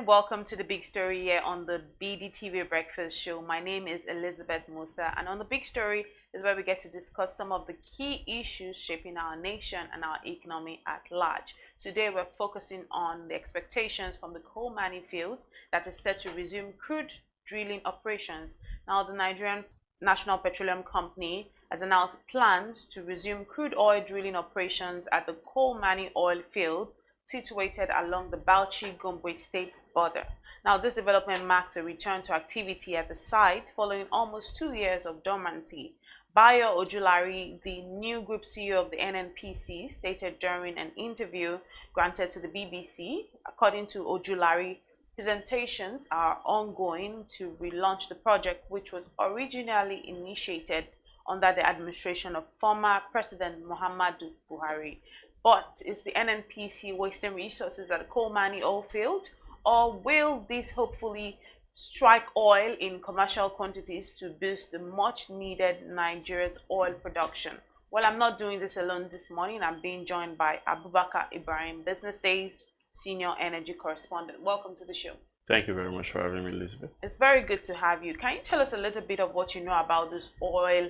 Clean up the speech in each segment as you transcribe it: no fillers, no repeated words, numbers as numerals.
and welcome to the big story here on the BDTV Breakfast Show. My name is Elizabeth Musa, and on the big story is where we get to discuss some of the key issues shaping our nation and our economy at large. Today we're focusing on the expectations from the Kolmani Field that is set to resume crude drilling operations. Now, the Nigerian National Petroleum Company has announced plans to resume crude oil drilling operations at the Kolmani oil field situated along the Bauchi and Gombe state border. Now, this development marks a return to activity at the site following almost 2 years of dormancy. Bayo Ojulari, the new group CEO of the Nnpc, stated during an interview granted to the BBC, according to Ojulari, presentations are ongoing to relaunch the project, which was originally initiated under the administration of former President Muhammadu Buhari. But is the Nnpc wasting resources at the Kolmani oil field, or will this hopefully strike oil in commercial quantities to boost the much needed Nigeria's oil production? Well, I'm not doing this alone this morning. I'm being joined by Abubakar Ibrahim, BusinessDay's senior energy correspondent. Welcome to the show. Thank you very much for having me, Elizabeth. It's very good to have you. Can you tell us a little bit of what you know about this oil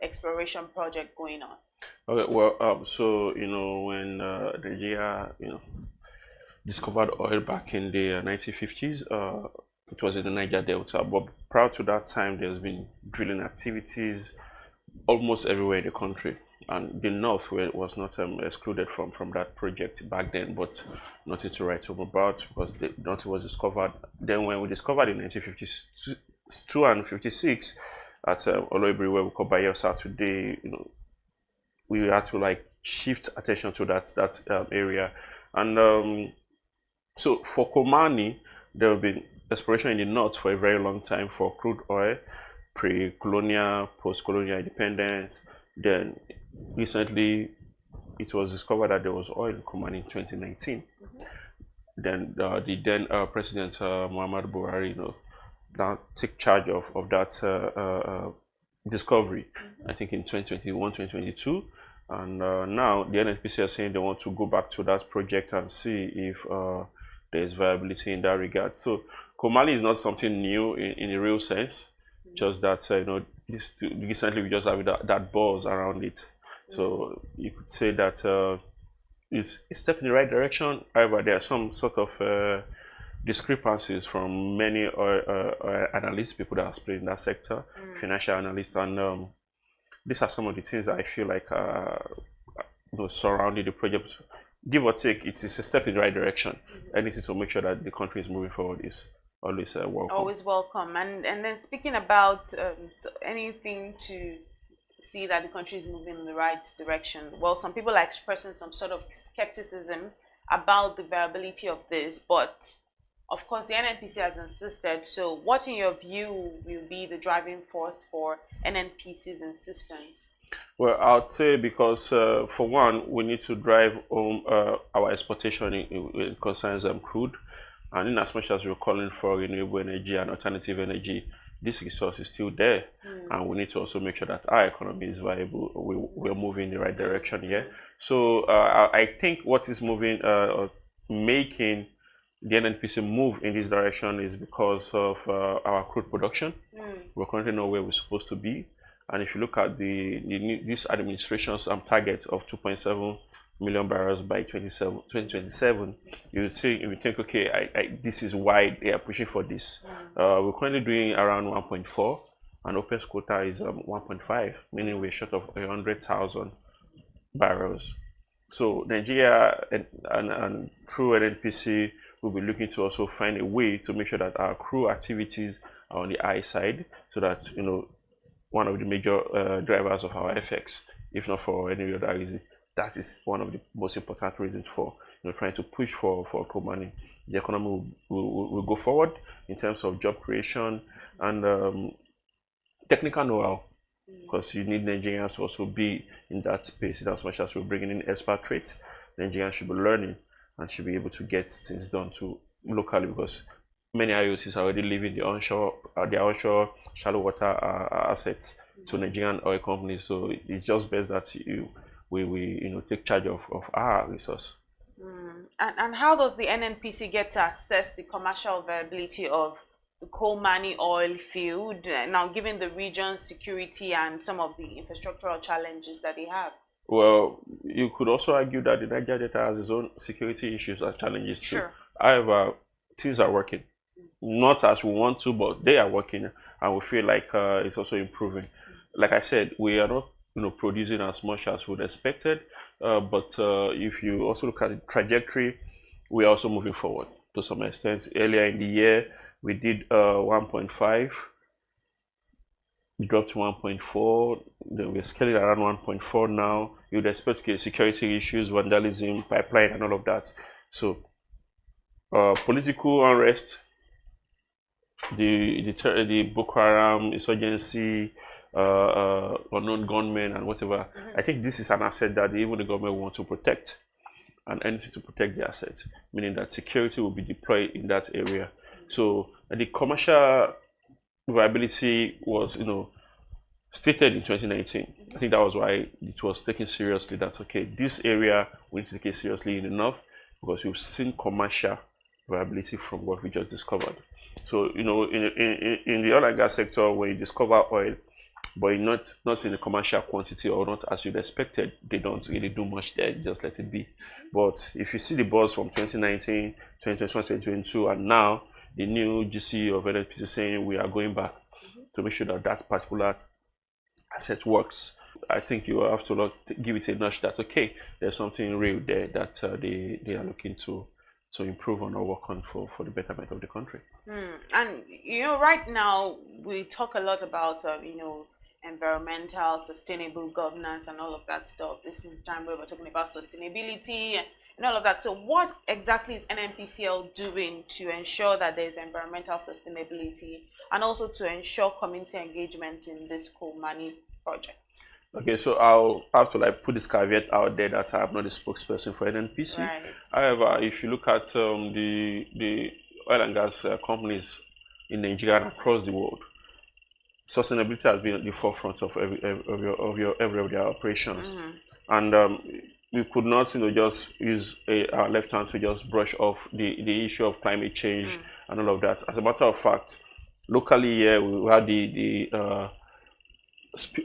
exploration project going on? Okay, well, so when Nigeria, discovered oil back in the 1950s, it was in the Niger Delta. But prior to that time, there's been drilling activities almost everywhere in the country, and the north was not excluded from that project back then. But nothing to write home about because nothing was discovered. Then, when we discovered in 1952 and 56 at Oloibiri, where we call Bayo today, we had to shift attention to that area. And so for Kolmani, there have been exploration in the north for a very long time for crude oil, pre-colonial, post-colonial independence. Then recently it was discovered that there was oil in Kolmani in 2019. Then the then President Muhammadu Buhari now take charge of that discovery, I think in 2021, 2022, and now the Nnpc are saying they want to go back to that project and see if there is viability in that regard. So Kolmani is not something new in a real sense, just that recently we just have that buzz around it. So you could say that it's a step in the right direction. However, there are some sort of discrepancies from many analysts, people that are playing in that sector, financial analysts, and these are some of the things that I feel like surrounding the project. Give or take, it is a step in the right direction. Anything to make sure that the country is moving forward is always welcome. Always welcome. And then speaking about anything to see that the country is moving in the right direction, well, some people are expressing some sort of skepticism about the viability of this, but of course, the Nnpc has insisted. So what, in your view, will be the driving force for Nnpc's insistence? Well, I'd say because, for one, we need to drive home our exportation in concerns crude. And in as much as we're calling for renewable energy and alternative energy, this resource is still there. And we need to also make sure that our economy is viable. We're moving in the right direction here. So I think what is making the Nnpc move in this direction is because of our crude production. We're currently not where we're supposed to be. And if you look at this administration's target of 2.7 million barrels by 2027, you think, okay, this is why they are pushing for this. We're currently doing around 1.4, and OPEC's quota is 1.5, meaning we're short of 100,000 barrels. So Nigeria and through Nnpc, we'll be looking to also find a way to make sure that our crew activities are on the high side, so that one of the major drivers of our FX, if not for any other reason, that is one of the most important reasons for trying to push for Kolmani. The economy will go forward in terms of job creation and technical know-how, because you need Nigerians to also be in that space. In as much as we're bringing in expatriates, Nigerians should be learning and should be able to get things done locally, because many IOCs are already leaving their onshore shallow water assets to Nigerian oil companies. So it's just best that we take charge of our resource. And how does the NNPC get to assess the commercial viability of the Kolmani oil field, now given the region's security and some of the infrastructural challenges that they have? Well, you could also argue that the Niger Delta has its own security issues and challenges too. Sure. However, things are working. Not as we want to, but they are working, and we feel like it's also improving. Like I said, we are not producing as much as we'd expected, but if you also look at the trajectory, we are also moving forward to some extent. Earlier in the year, we did 1.5. We dropped to 1.4, then we're scaling around 1.4 now. You'd expect to get security issues, vandalism, pipeline, and all of that. So, political unrest, the Boko Haram insurgency, unknown gunmen, and whatever. I think this is an asset that even the government wants to protect, and anything to protect the assets, meaning that security will be deployed in that area. So, the commercial viability was, stated in 2019. I think that was why it was taken seriously. That's okay. This area we need to take it seriously enough because we've seen commercial viability from what we just discovered. So in the oil and gas sector, when you discover oil, but not in the commercial quantity or not as you'd expected, they don't really do much there. Just let it be. But if you see the buzz from 2019, 2021, 2022, and now the new GCEO of Nnpc saying we are going back to make sure that that particular asset works, I think you have to give it a nudge that okay, there's something real there that they are looking to improve on or work on for the betterment of the country. And right now we talk a lot about environmental, sustainable governance, and all of that stuff. This is the time where we're talking about sustainability and all of that. So what exactly is NNPCL doing to ensure that there's environmental sustainability and also to ensure community engagement in this Kolmani project? Okay, so I'll have to put this caveat out there that I'm not a spokesperson for NNPC. Right. However, if you look at the oil and gas companies in Nigeria and across the world, sustainability has been at the forefront of every of their operations, and we could not just use our left hand to just brush off the issue of climate change and all of that. As a matter of fact, locally here we had the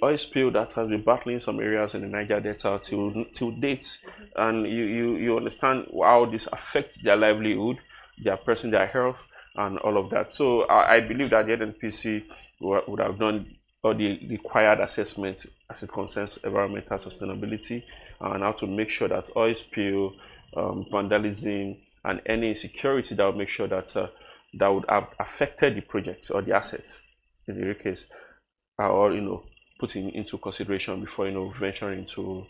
oil spill that has been battling some areas in the Niger Delta till date, and you understand how this affects their livelihood, their person, their health, and all of that. So I believe that the NNPC would have done all the required assessment as it concerns environmental sustainability and how to make sure that oil spill, vandalism, and any insecurity that would make sure that that would have affected the project or the assets in the case, or putting into consideration before venturing into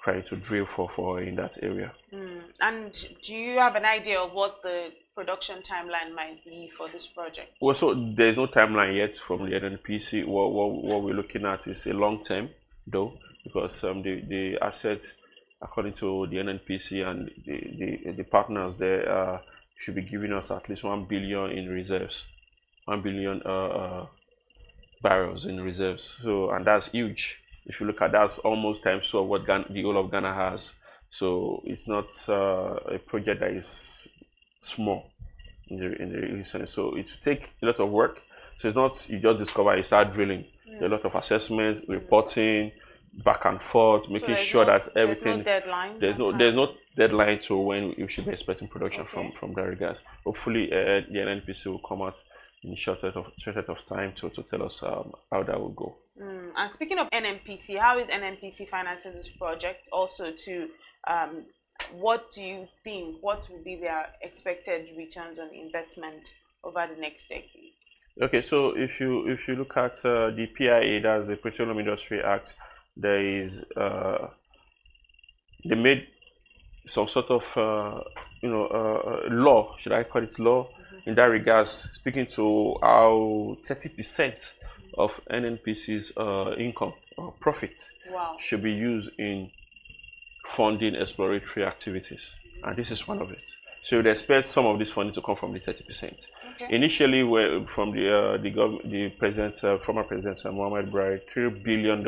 trying to drill for in that area. And do you have an idea of what the production timeline might be for this project? Well, so there's no timeline yet from the NNPC. What we're looking at is a long term, though, because the assets, according to the NNPC and the partners there, should be giving us at least 1 billion in reserves, 1 billion barrels in reserves. So, and that's huge. If you look at that's almost times 2 of what the whole of Ghana has. So it's not a project that is small in the sense. So it will take a lot of work. So it's not you just discover you start drilling. There's a lot of assessment, reporting, back and forth, making sure that everything. There's no deadline. There's no deadline to when you should be expecting production from that regards. Hopefully, the NNPC will come out in a short set of time to tell us how that will go. And speaking of NNPC, how is NNPC financing this project? Also, what do you think? What will be their expected returns on investment over the next decade? Okay, so if you look at the PIA, that's the Petroleum Industry Act, there is they made some sort of law, should I call it law, in that regards, speaking to how 30% of NNPC's income or profit should be used in funding exploratory activities, and this is one of it. So you'd expect some of this funding to come from the 30%. Initially, from the president, former president Muhammad Buhari, $3 billion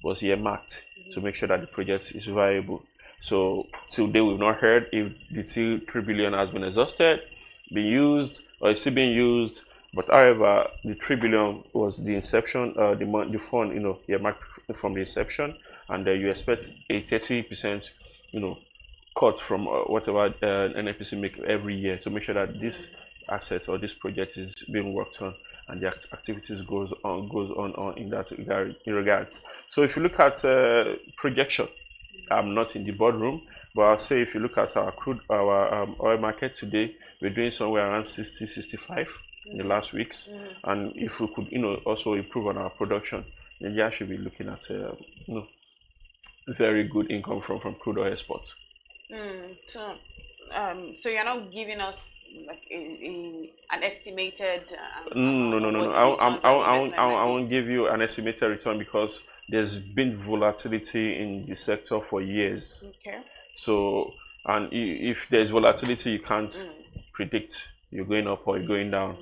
was earmarked to make sure that the project is viable. So till date, we've not heard if the 3 billion has been exhausted, been used, or is still being used. But however, the 3 billion was the inception, the fund, from the inception, and you expect a 30%, cut from whatever Nnpc make every year to make sure that this asset or this project is being worked on and the activities goes on in that regards. So if you look at projection, I'm not in the boardroom, but I'll say if you look at our oil market today, we're doing somewhere around 60, 65 in the last weeks. And if we could, also improve on our production, Nigeria should be looking at, very good income from crude oil exports. So you're not giving us like an estimated. No. I won't give you an estimated return because there's been volatility in the sector for years. Okay. So, and if there's volatility, you can't predict you're going up or you're going down.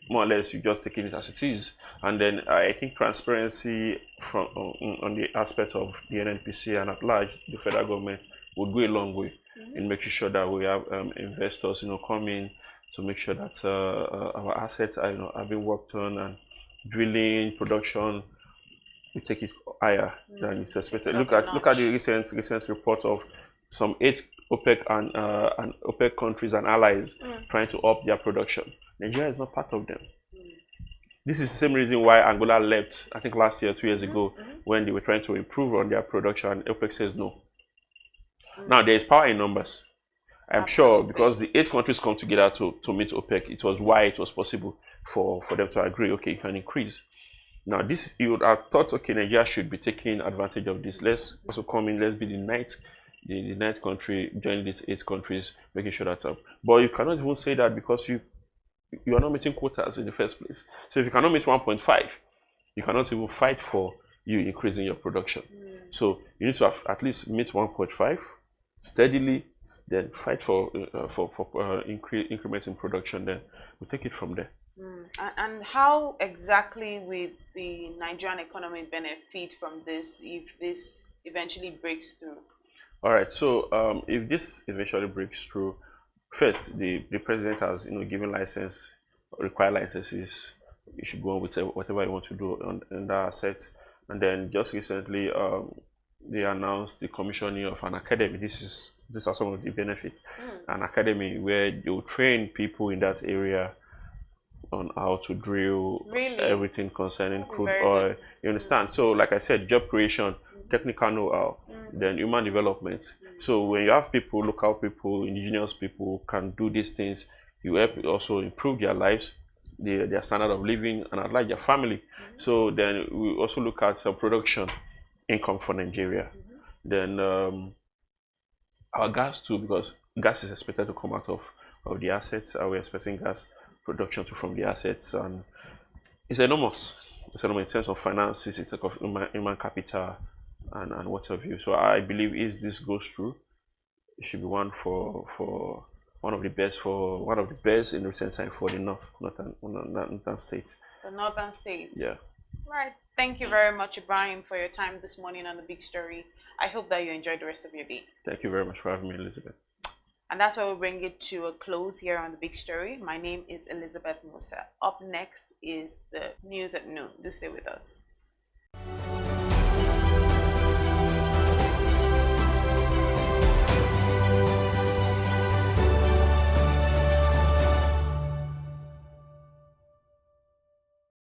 More or less, you're just taking it as it is. And then I think transparency from on the aspect of the Nnpc and at large the federal government would go a long way in making sure that we have investors, come in to make sure that our assets are being worked on, and drilling production we take it higher than it's expected. Look at the recent report of some 8 OPEC and OPEC countries and allies trying to up their production. Nigeria is not part of them. This is the same reason why Angola left, I think last year, 2 years ago, when they were trying to improve on their production, and OPEC says no. Now, there is power in numbers. I'm sure because the 8 countries come together to meet OPEC, it was why it was possible for them to agree, okay, you can increase. Now, this, you would have thought, okay, Nigeria should be taking advantage of this. Let's also come in, let's be the ninth country joining these 8 countries, making sure that's up. But you cannot even say that because you are not meeting quotas in the first place. So if you cannot meet 1.5, you cannot even fight for you increasing your production. So you need to have at least meet 1.5 steadily, then fight for increments in production. Then we take it from there. And how exactly will the Nigerian economy benefit from this if this eventually breaks through? All right. So if this eventually breaks through, first the president has given required licenses. You should go on with whatever you want to do on that asset. And then just recently they announced the commissioning of an academy. These are some of the benefits. An academy where they will train people in that area on how to drill, everything concerning crude oil. You understand? So like I said, job creation, technical know-how, then human development. So when you have people, local people, indigenous people can do these things, you help also improve their lives, their standard of living, and at large their family. So then we also look at some production income for Nigeria. Then our gas too, because gas is expected to come out of the assets. We're expecting gas production too from the assets, and it's enormous. It's enormous in terms of finances, in terms of human capital, and what have you. So I believe if this goes through, it should be one of the best in recent time for the northern states. The northern states. Yeah. Right. Thank you very much, Ibrahim, for your time this morning on The Big Story. I hope that you enjoyed the rest of your day. Thank you very much for having me, Elizabeth. And that's where we bring it to a close here on The Big Story. My name is Elizabeth Musa. Up next is the news at noon. Do stay with us.